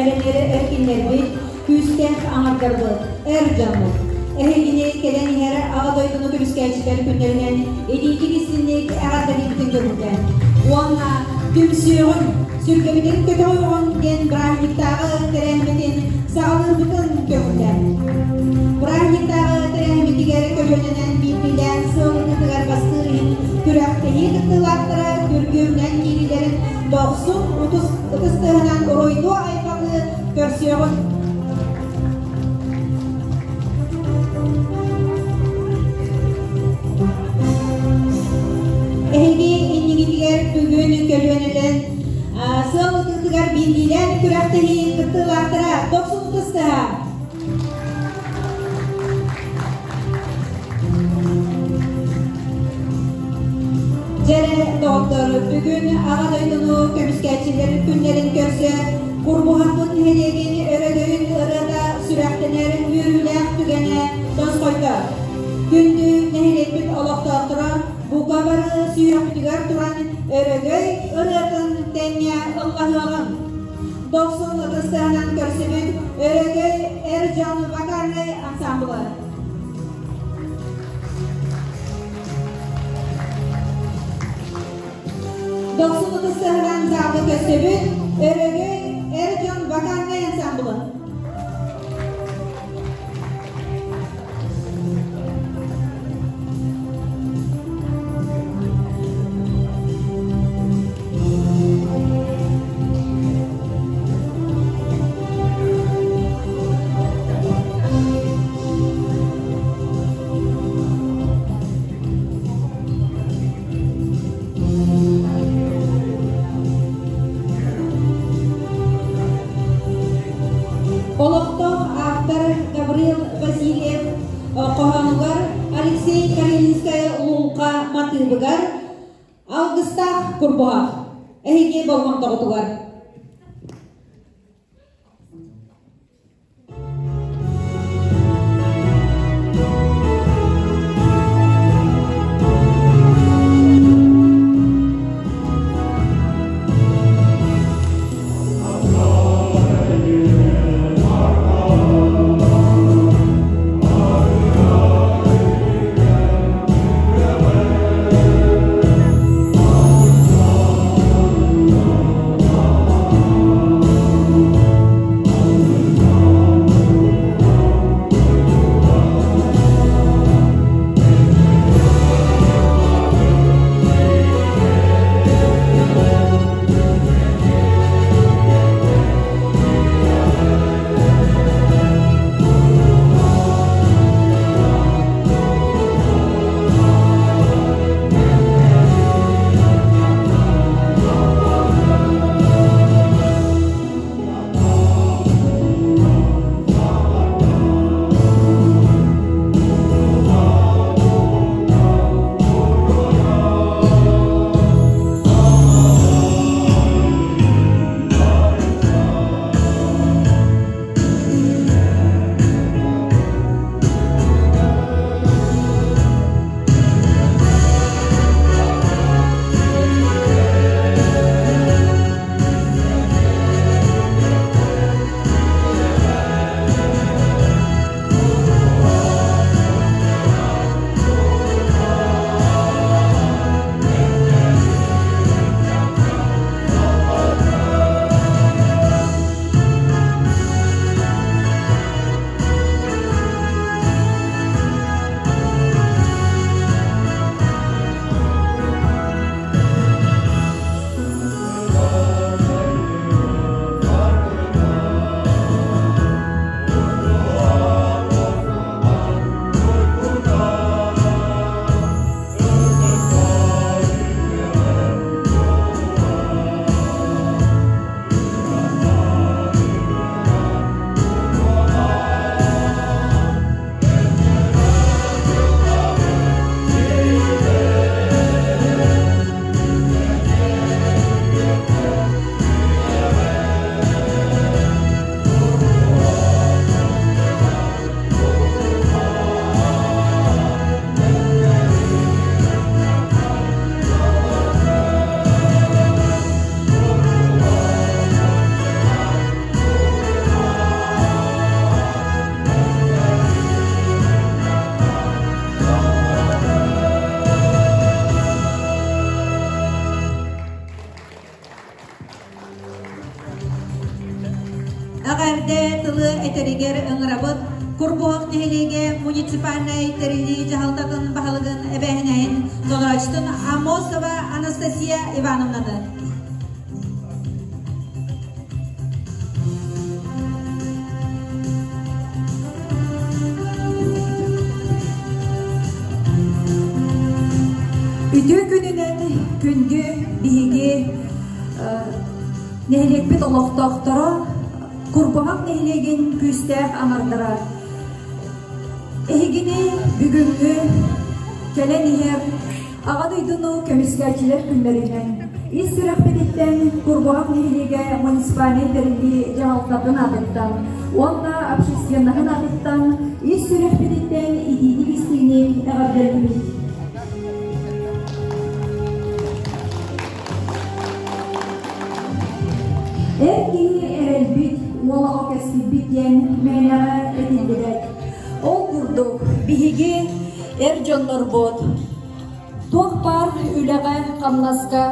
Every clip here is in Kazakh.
erenleri erkinleri küsten anardırdı Ercanlı. Ehegini kelen ihere ağa doydunu kürüskeyçileri günlerinin edinci gizlinlik ağadari bütün görürken. Oğanla tümsüğün sürgümünün kötü oyun gen Brahmiktağı terehmetin sağlığı bütün görürken. Brahmiktağı terehmetiger köşönenen bilgilen sığlıklıklar bastırın kürekteyi kıttılatlara gürgümden girilerin 90-30 tığınan oroydu ayfalı görsüyorun. Ehegi innigitiger tügün kölönelen sığlıklıklar bilgilen kürekteyi kıttılatlara 90-30 tığınan. Jere doktor bugün ağa doydunu kömüsketçileri günlerin körse kurbuhakın hedegini örögöyün ırada sürektener yürüylek tügene doz koydu. Gündü nehiletbit olaqtaqtıra bu kabarı sürektigar turan örögöy ırıdın temya Allah'ın. 90 ıstığından körsebit örögöy Ercan Vakarlı ansamblı. 90 sehran zalda kösebit örögöy Ercan Vakarlı ansamblı. Augustah Kurboha, ehege bawang takutugar. Егер ыңырабыт, Курбуак нехелеге муниципальный терили жахалтатын бахалыгын эбэхинайын зонрачтын Амосова Анастасия Ивановнады. Үтө күнүнөн күндү биги нехелекпит олохтоохтора Курбуак нехелеген күстэх аңардара. Эхигини бүгүнгү келен ихер агадыйдыну көмүскәчилер күнләринен ис сүрәхбедиттен Курбуак нехелеге муниципальный терили жаалтатын адыттан, онда общественнахын адыттан ис сүрәхбедиттен идини бистигини әгәрдердимит. Эрки эрелбит, уолаға кәсібит ен мәйнәға әділдерек. Ол күрдік, биһиги эр жоннор бот. Туақ бар үләға қамнаска,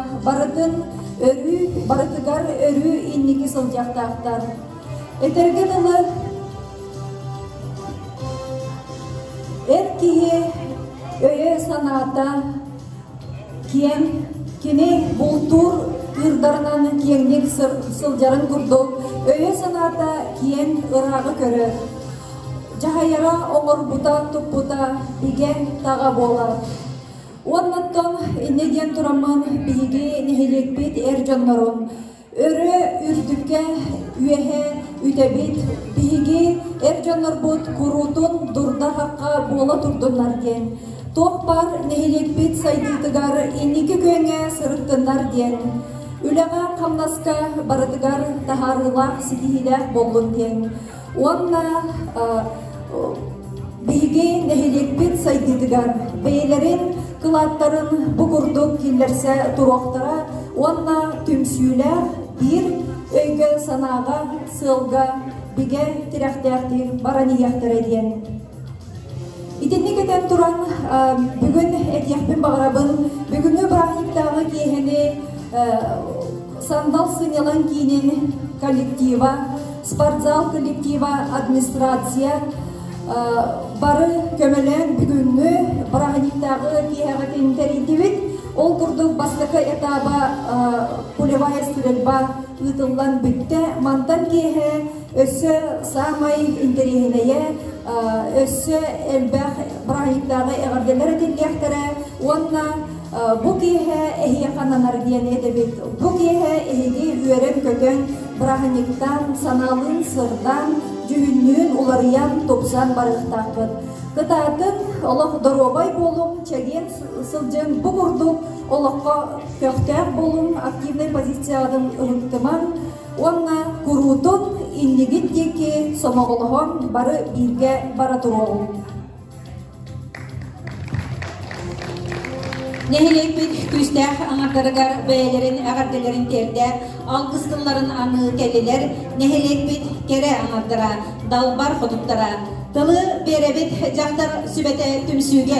барытыгар өрі инники сылжақтақтар. Этерген ылы эр кие өйе саната киен кене болтур ырдарынан киеңнек сылжарын күрдік. Өйе саната киен ырағы көрі. Жахайара оңыр бұта тұппыта биген таға болар. Оннаттан иннеден тұрамын биги нехелекбет эр жоннорун. Өрі үрдікке үйеhe үтебет биги эр жоннор бұд күрутун дұрда хаққа бола тұрдынлар ден. Тоқ бар нехелекбет сайдытыгар инники күйеңе сырыттынлар ден. Үләға қамнаска барыдыгар тахарылақ сидихиләқ болын ден. Онна биги нехелекбет сайдытыгар бейлерин кылаттарын бұғырдық келерсе тұруқтара, онна түмсүйлер бір өйгі санаға, сылға, биге тирәқтәқті баранияқтыр әден. Итенне кетен туран бүгін әдияқпен бағарабын, бүгінгі брахниктағы кейхені сандал сынелан кейінен коллектива, спортзал коллектива, администрация, бары көмелен бүгінгі брахниктағы кейхағатын тәрейдевет, ол күрдің бастықы этаба пулевая стрельба ұтылған бүтті, мантан кейхі өссі самай интерегінeye, өссі әлбәқ брахниктағы әғарделер әділлектері, онна bu kihe ehiye kananar diyen edebet. Bu kihe ehige üyeren kötön brahaniktan, sanalın sırdan, cühünnüğün ularıyan topsan barıqtaqıd. Kıtatın olaq dorobay bolum, çegen sılcın bu kurduk, olaqqa köktəq bolum, aktivnay pozisiyadın ıhıqtıman, onna kurutun innigit deki somağılığın barı birge baraturol. Nehiлекбит күстәх аңартарыгар бәйлерин әгәрделерин тердә, алгыстыларын аны кәлелер, неhiлекбит кере аңартара, далбар ходуптара, тылы беребит жақтар сүбәте түмсүге.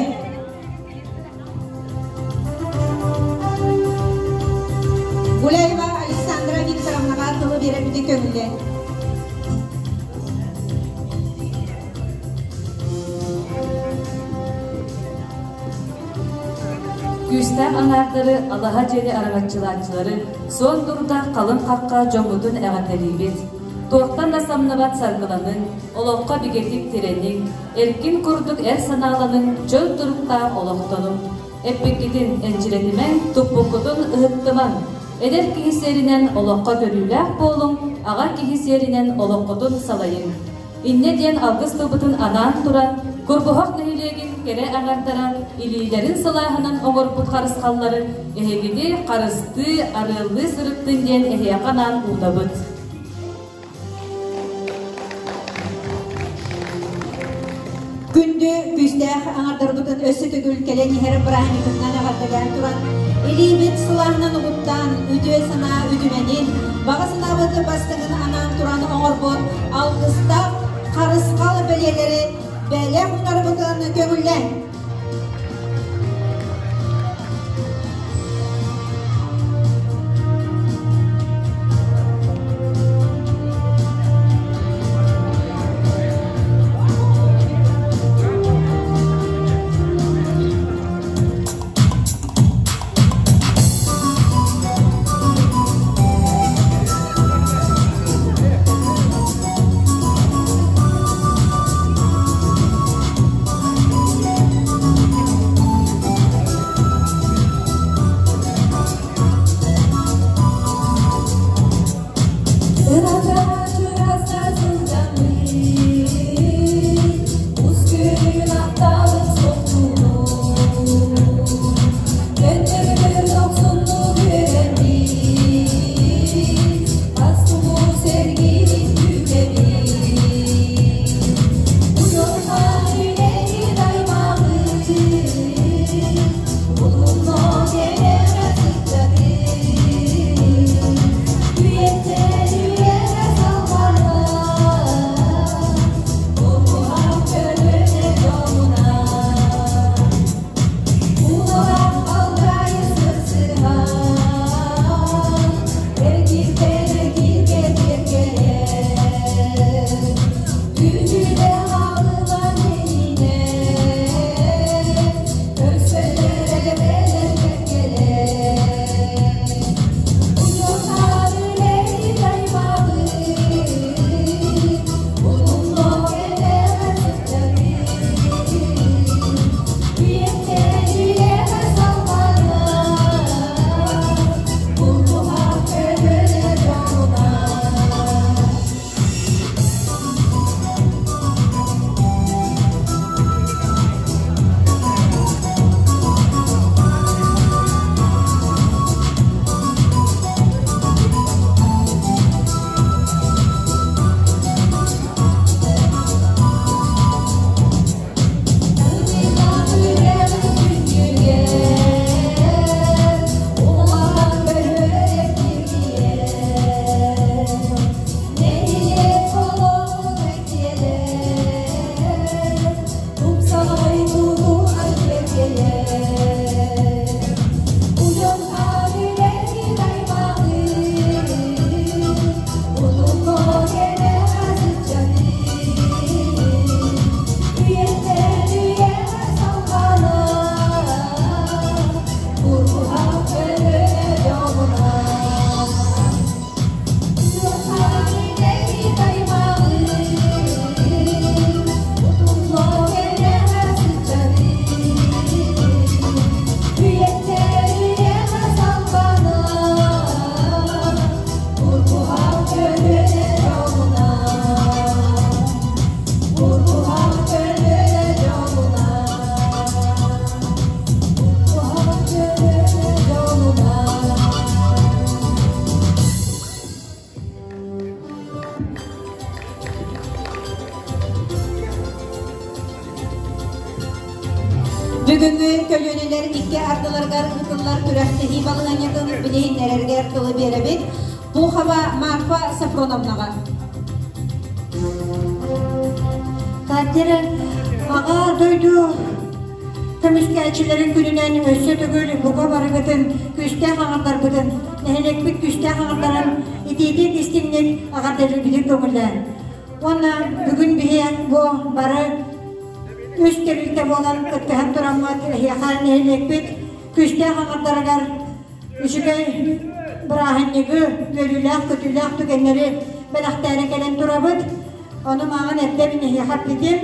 Гулаева Александра Викторовнаға тылы беребіті көңілде. Күстәк аңардары алаға жері арағатчыланчылары сон дұрда қалын қаққа жоңғудun әғателейбет. Тоқтан асамнабат сарғыланын, олыққа бігерлік теренің, әркін күрдік әр саналанын жөн тұрықта олықтанын. Әппекетін әнжіретімен тұппықытын ұғыттыман. Әдер кейсерінен олыққа көріләк болың, аға кейсерінен олыққытын салайын. Иннеден алғыз тұбытын анан тұран, Курбуак нехилегин кере ағардара, илейлерин салахынан оңыр бұт қарысқаллары, әхегеде қарысты, арылды сырыттын ден әхеяқанан ұдабыт. Күнді күстәқ аңардарбытын өсі түгіл кәлен ехері брахникытынан ағардаган тұран, елейбет сылағынан ұғыттан үді сана үдіменен, бағасына бұты бастығын анан тұраны оңыр бұт, алғыстақ қарысқалы бәлелері бәле құнар бұтын көңілден. Бүгүнгү kölönелер икки ардыларгар ытыллар түрәхтеһи балыганьягын билейиннерерге тылы беребит. Бу хава Марфа Сафроновнага. Катера ага дойду көмүскәчиләрен күненән өссө түгел буга барыгытын күстә хаңардар бүтән. Нәһәлекбит күстә хаңардарын итеди кистиңнек агардыры билек көңелләр. Онна бүгүн биян бу бары Üstelikte olan kıttıhan turammat yakan nehirlekbit küste hamadargar üçügey bırahanlıgı görülak kötülak tükenleri belaktere gelen turabıt onu mağan ettemini yakat bitim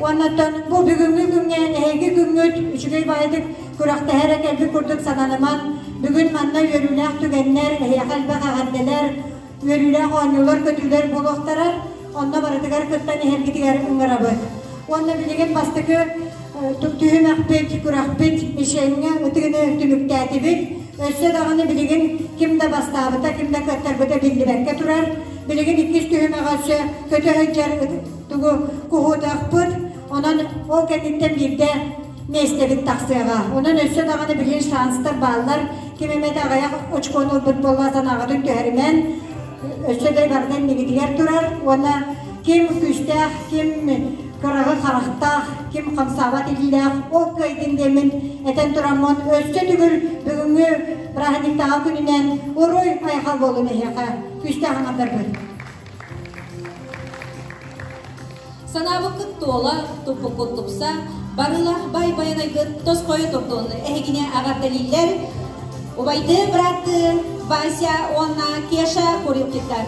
ondan bu bugünkü günge nehegi güngüt üçügey baydık kurakta her kelbi kurduk sananıman bugün manna görülak tükenler yakal bakağandeler görülak onlular kötüler buluktarar onda baradıgar kıttan nehirgitigar ıngarabıt Onda bilegen bastıkı tühüm akpet, kurakpet, işeğine ötüğünü tümüktəti Ölse dağını bilegen kimde bastabıta, kimde köttarbıta bildi berke turar. Bilegen ikiz tühüm ağası kötü hüccar kuhut akpıt. Onun o kendikten bir de meslebit taksıyağa. Onun ölse dağını bilgen şanslar bağlar. Kimime de ağaya uçkonu futbollardan ağadın tüherimen. Ölse de bardan negitiler turar. Ona kim küstah, kim Kırığı karakta, kim kamsavat ililak, o köydün demin eten turamon, ölse tügül bugünkü bırahadik dağa gününen oruy ayakal bolu mehiyaka, küste hanımlar böl. Sanabı kıt tuola, tupu kutupsa, barılah bay bayanaygıt toz koyu toptuğunu ehegine ağardaliller, ubaydı bıraktı, Vasya ona kiyaşa koruyup gitar.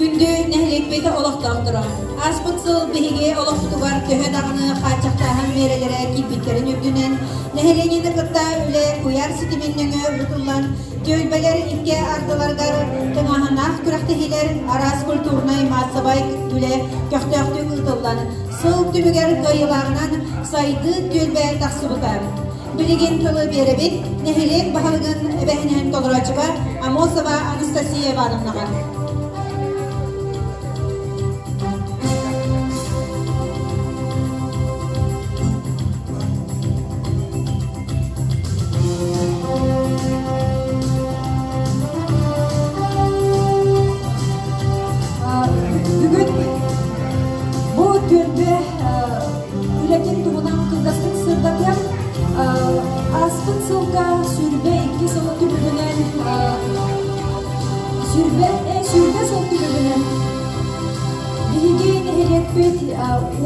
Gündü nehrekbeti olaqtaq duran. Aspıtsıl bihige olaqtı var töhe dağını qaçaqtağın merelere kipitlerin öbdünen. Nehrenini qıtta öyle kuyar sitiminlöngü rutullan. Tölbeler ilke ardılargar tınağınaq küraxtehiler aras kulturnay masabay güle köxtöxtü qıltıllan. Sıl tümüger kayılağынан saydı tölbe taqsıbıtar. Bilgin tılı berebit nehrek bahalgın ebehinen toluracıba Amosova Anastasiya Ivanovnağa. Bugün bu türde ülkenin tuğunan kıldas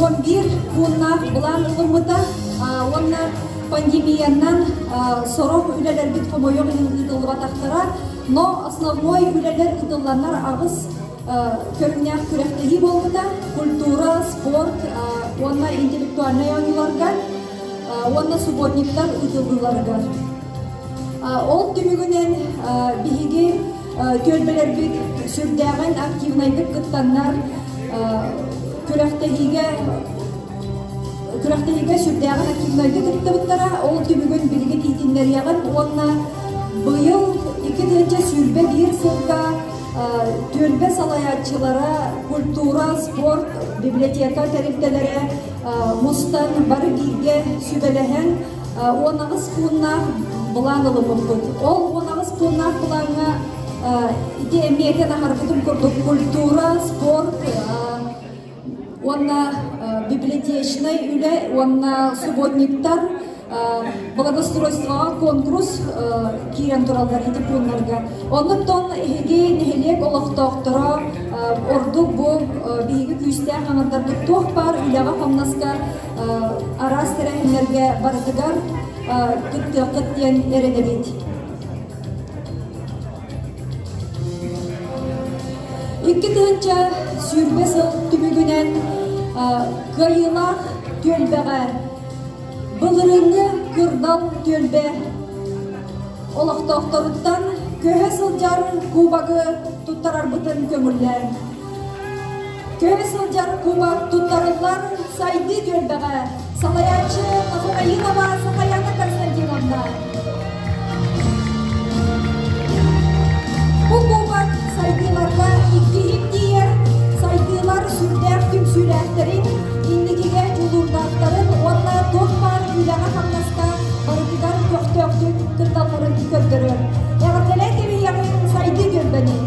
11 куннах булан ылымыта, онна пандемиянан сорок үлелер бит хомойон ыдылы батақтара, но основной үлелер ыдылланар ағыз көріннях күректегі болмыта, культура, спорт, онна интеллектуальный ойыларга, онна субботниктар ыдылыларга. Ол түмігінен биһиги төлбелер бит сүрдәген активнайдык кыттаннар күректегиге сүрдәген активнайдык кыттабыттара ол түмігін билги титиннер ягын онна быйыл 2-нче сүрбе бир сылга төлбе салаятчылара культура, спорт, библиотека тарифтелері мустан бары бирге сүбелеген онағыз куннах бұлаңылы мұқпыд. Ол онағыз куннах бұлаңа ите әмиетен ағарбытым көрдік культура, спорт, онна библиотечный үлі, онна субботниктар, благоустройствоға конкурс кирен туралдар ите пунларға. Онны тон эге нехелек олықтақтыра ордук бұл бейгі күсті аңырдарды тоқ бар үліға қамнаска арас тәрәхінлерге бардығар кыттен эредебет. Икки тыгынча сүрбе сыл түбігінен кайылақ төлбеға бұлырыңы кырдал төлбе олақтақтарыттан көһе сылжар кубагы туттарар бұтын көмірлер. Көһе сылжар кубаг туттарылар сайды төлбеға Салаячы Нахураинова Сахаяна Константиновна. Бұл кубак сайдыларға иктирip дейер, сайдылар сүрдәк түмсүләктерін, иннекеге жулурдақтарын, онна тоқ бар үләға қамнаска барытыдан көқтөктік кырдаларын көрдірір. Яғыртелі кеме яғын сайды көрбәні.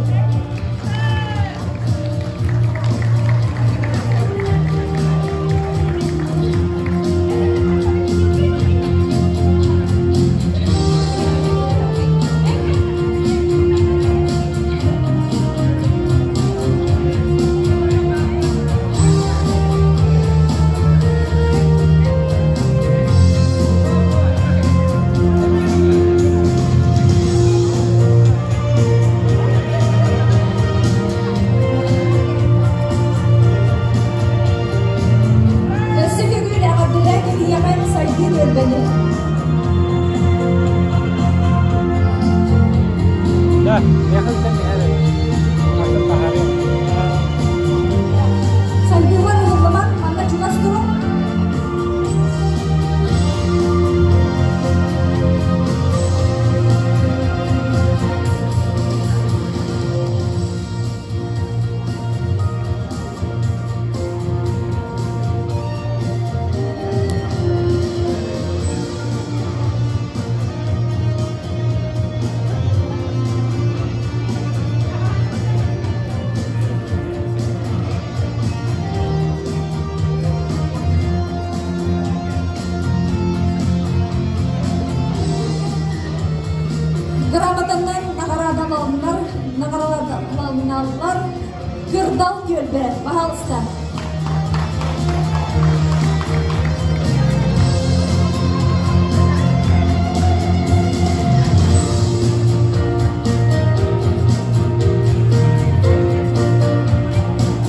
Kırdal Gölbe, Bahalıstan.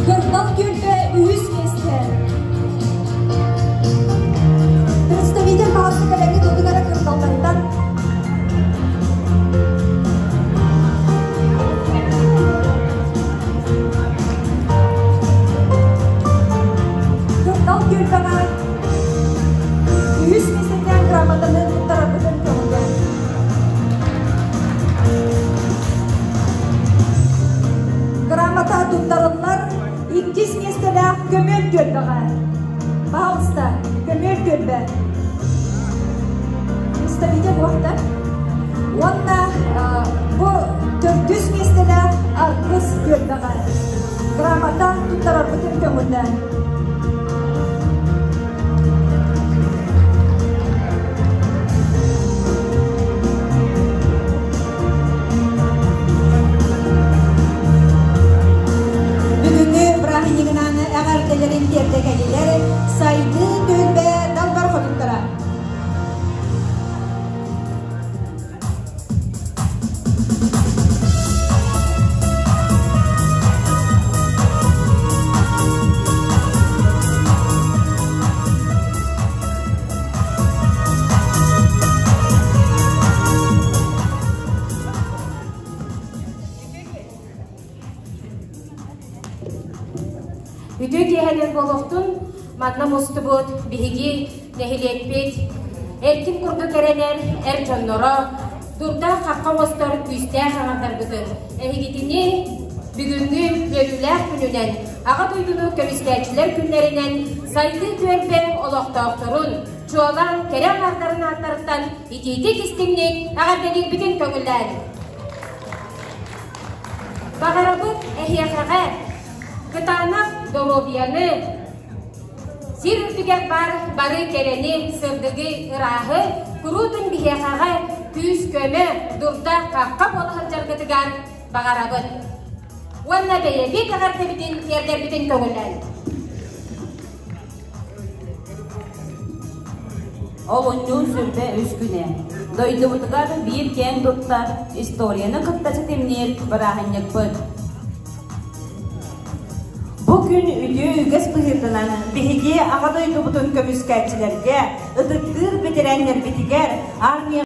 Kırdal Gölbe, Üyüz Meste. Представитель Bahalıstan Kalemi Dudugara Kırdallarından. Gramata tuttarınlar ikis mesele kömür gölbeğe. Bahalıstan kömür gölbe. Представитель vakta. Onunla bu 400 mesele arkız gölbeğe. Gramata tuttarar bütün kömürler. Bugünkü Brahminig'in agar gelerin tertek ediler. manna mustubut, bihigi, nehiletpit, erkin kurdu kerener, jonnoro, durda kakka ostor küstää hangar bütün. Ehigitini bugünkü ölüler gününen, ağa duydunu kömüskәçiler günlerinden saydı törbe oloqtaqtorun, çoğalan kerem ardarın artarıttan ititik istimlik ağardelik bütün köngüller. Bağarabıt ehiyakağa, gıtanak dorobiyanı, sir ütüger barı kereni, sırdıgı ırahı, kurudun bihiyakağa, küs kömü, durda kakka bolahır jargıtıgar bağarabıt. Wala beye bir kadar tebidin yerler bütün köngüller. Oğunluğun sürde üsküne. Doydumutlar bir gen tutlar, istoriyanı kıttası temniyet bırakınyak bud. Bugün ülü ügüs bıhırdınan bihigi ağa doydumutun kömüskәçilerge, ıtıktır bitirenler bitiger, armiya